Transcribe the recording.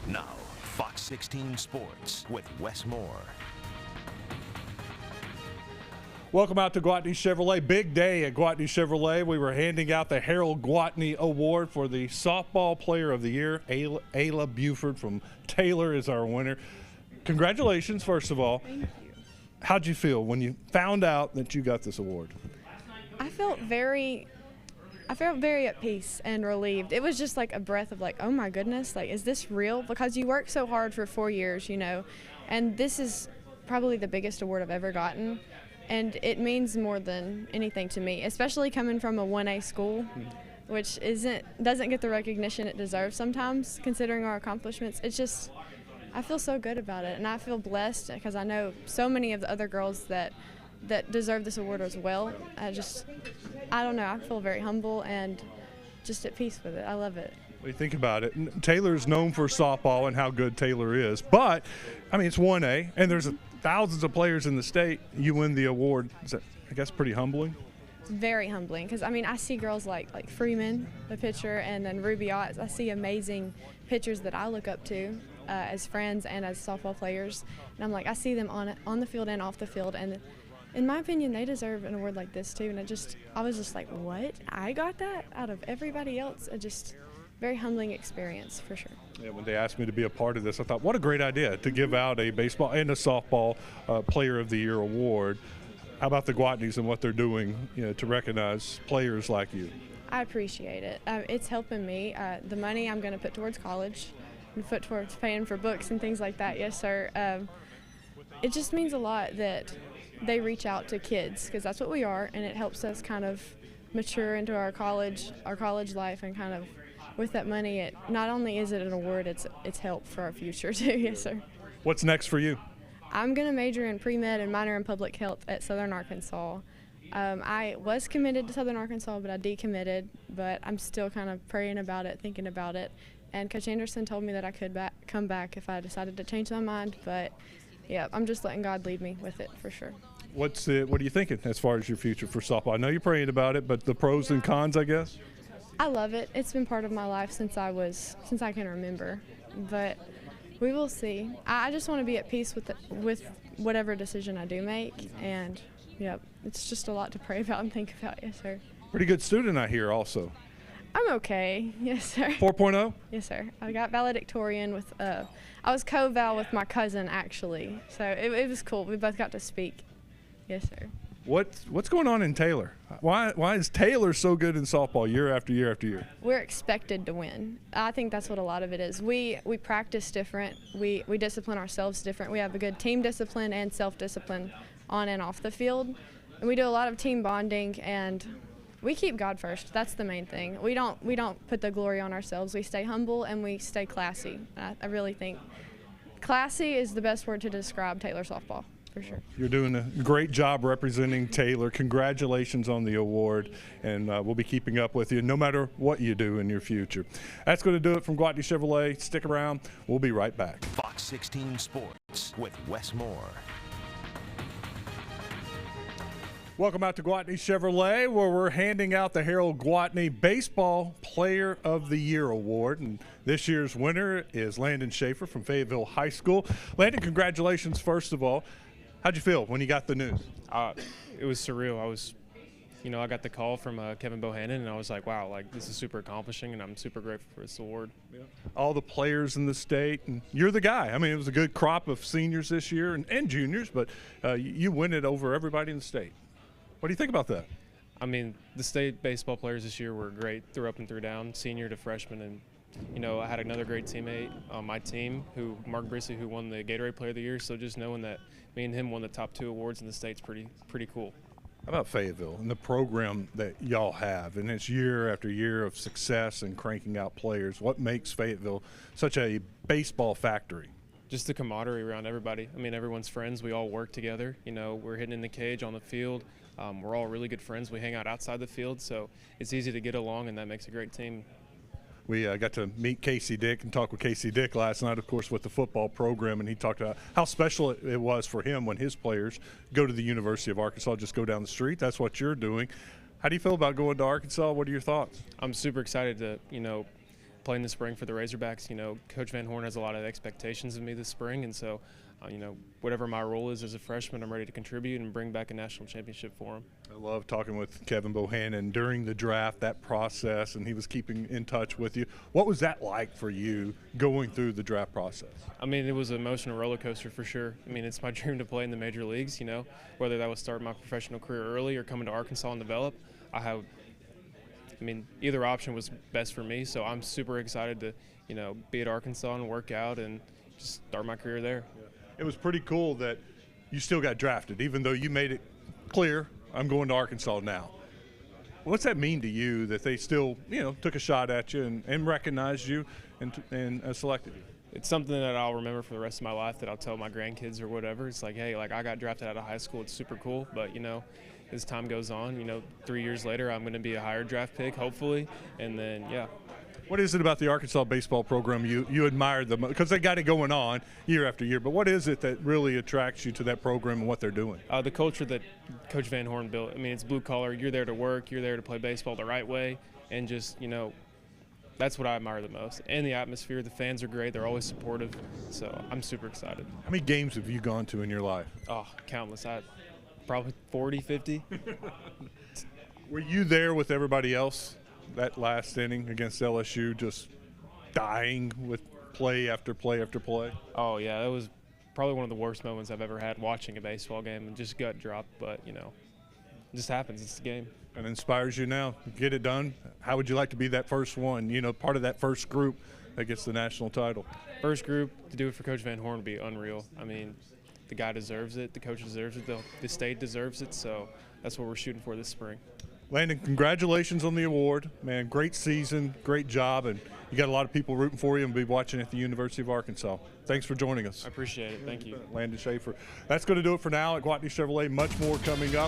Now, Fox 16 Sports with Wes Moore. Welcome out to Gwatney Chevrolet. Big day at Gwatney Chevrolet. We were handing out the Harold Gwatney Award for the Softball Player of the Year. Ayla Buford from Taylor is our winner. Congratulations, first of all. Thank you. How'd you feel when you found out that you got this award? I felt very at peace and relieved. It was just like a breath of like, oh my goodness, like, is this real? Because you work so hard for 4 years, you know, and this is probably the biggest award I've ever gotten. And it means more than anything to me, especially coming from a 1A school, which doesn't get the recognition it deserves sometimes, considering our accomplishments. It's just, I feel so good about it, and I feel blessed because I know so many of the other girls that deserve this award as well. I don't know, I feel very humble and just at peace with it. I love it. When you think about it, Taylor's known for softball and how good Taylor is, but I mean, it's 1A, and there's thousands of players in the state. You win the award. Is that, I guess, pretty humbling? It's very humbling because, I mean, I see girls like Freeman, the pitcher, and then Ruby Ott. I see amazing pitchers that I look up to as friends and as softball players, and I'm like, I see them on the field and off the field, and in my opinion, they deserve an award like this too. And I was just like, what? I got that out of everybody else? Very humbling experience for sure. Yeah, when they asked me to be a part of this, I thought, what a great idea to give out a baseball and a softball Player of the Year award. How about the Gwatneys and what they're doing, to recognize players like you? I appreciate it. It's helping me. The money I'm going to put towards college and put towards paying for books and things like that. Yes, sir. It just means a lot that they reach out to kids because that's what we are, and it helps us kind of mature into our college life, and kind of with that money, not only is it an award, it's help for our future too. Yes, sir. What's next for you? I'm going to major in pre-med and minor in public health at Southern Arkansas. I was committed to Southern Arkansas, but I decommitted, but I'm still kind of praying about it, thinking about it. And Coach Anderson told me that I could come back if I decided to change my mind, but yeah, I'm just letting God lead me with it for sure. What are you thinking as far as your future for softball? I know you're praying about it, but the pros and cons, I guess? I love it. It's been part of my life since I can remember, but we will see. I just want to be at peace with whatever decision I do make, and yeah, it's just a lot to pray about and think about. Yes, sir. Pretty good student, I hear, also. I'm okay. Yes, sir. 4.0? Yes, sir. I got valedictorian with, I was co-val with my cousin, actually, so it was cool. We both got to speak. Yes, sir. What's going on in Taylor? Why is Taylor so good in softball year after year after year? We're expected to win. I think that's what a lot of it is. We practice different. We discipline ourselves different. We have a good team discipline and self-discipline on and off the field. And we do a lot of team bonding, and we keep God first. That's the main thing. We don't put the glory on ourselves. We stay humble and we stay classy. I really think classy is the best word to describe Taylor softball. For sure. You're doing a great job representing Taylor. Congratulations on the award, and we'll be keeping up with you no matter what you do in your future. That's going to do it from Gwatney Chevrolet. Stick around. We'll be right back. Fox 16 Sports with Wes Moore. Welcome out to Gwatney Chevrolet, where we're handing out the Harold Gwatney Baseball Player of the Year Award. And this year's winner is Landon Schaefer from Fayetteville High School. Landon, congratulations, first of all. How'd you feel when you got the news? It was surreal. I got the call from Kevin Bohannon, and I was like, wow, like, this is super accomplishing, and I'm super grateful for this award. Yeah. All the players in the state, and you're the guy. I mean, it was a good crop of seniors this year and juniors, but you win it over everybody in the state. What do you think about that? I mean, the state baseball players this year were great through up and through down, senior to freshman, and I had another great teammate on my team, Mark Brissy, who won the Gatorade Player of the Year. So just knowing that me and him won the top 2 awards in the state's pretty cool. How about Fayetteville and the program that y'all have, and it's year after year of success and cranking out players? What makes Fayetteville such a baseball factory? Just the camaraderie around everybody. I mean, everyone's friends. We all work together. We're hitting in the cage on the field. We're all really good friends. We hang out outside the field, so it's easy to get along, and that makes a great team. We got to meet Casey Dick and talk with Casey Dick last night, of course, with the football program, and he talked about how special it was for him when his players go to the University of Arkansas, just go down the street. That's what you're doing. How do you feel about going to Arkansas? What are your thoughts? I'm super excited to, playing the spring for the Razorbacks, Coach Van Horn has a lot of expectations of me this spring, and so, whatever my role is as a freshman, I'm ready to contribute and bring back a national championship for him. I love talking with Kevin Bohannon during the draft, that process, and he was keeping in touch with you. What was that like for you going through the draft process? I mean, it was an emotional roller coaster for sure. I mean, it's my dream to play in the major leagues, whether that was start my professional career early or coming to Arkansas and develop. Either option was best for me, so I'm super excited to, be at Arkansas and work out and just start my career there. It was pretty cool that you still got drafted, even though you made it clear, I'm going to Arkansas now. What's that mean to you that they still, took a shot at you and recognized you and selected you? It's something that I'll remember for the rest of my life, that I'll tell my grandkids or whatever. It's like, hey, I got drafted out of high school. It's super cool, but, as time goes on, 3 years later, I'm going to be a higher draft pick, hopefully, and then, yeah. What is it about the Arkansas baseball program you admire the most? Because they got it going on year after year, but what is it that really attracts you to that program and what they're doing? The culture that Coach Van Horn built. I mean, it's blue collar. You're there to work. You're there to play baseball the right way, and just, that's what I admire the most. And the atmosphere. The fans are great. They're always supportive, so I'm super excited. How many games have you gone to in your life? Oh, countless. Probably 40, 50. Were you there with everybody else that last inning against LSU, just dying with play after play after play? Oh, yeah, that was probably one of the worst moments I've ever had watching a baseball game, and just gut dropped, but, it just happens. It's the game. And inspires you now. Get it done. How would you like to be that first one, part of that first group that gets the national title? First group, to do it for Coach Van Horn would be unreal. I mean, the guy deserves it. The coach deserves it. The state deserves it, so that's what we're shooting for this spring. Landon, congratulations on the award. Man, great season, great job, and you got a lot of people rooting for you and be watching at the University of Arkansas. Thanks for joining us. I appreciate it. Thank you. Landon Schaefer. That's going to do it for now at Gwatney Chevrolet. Much more coming up.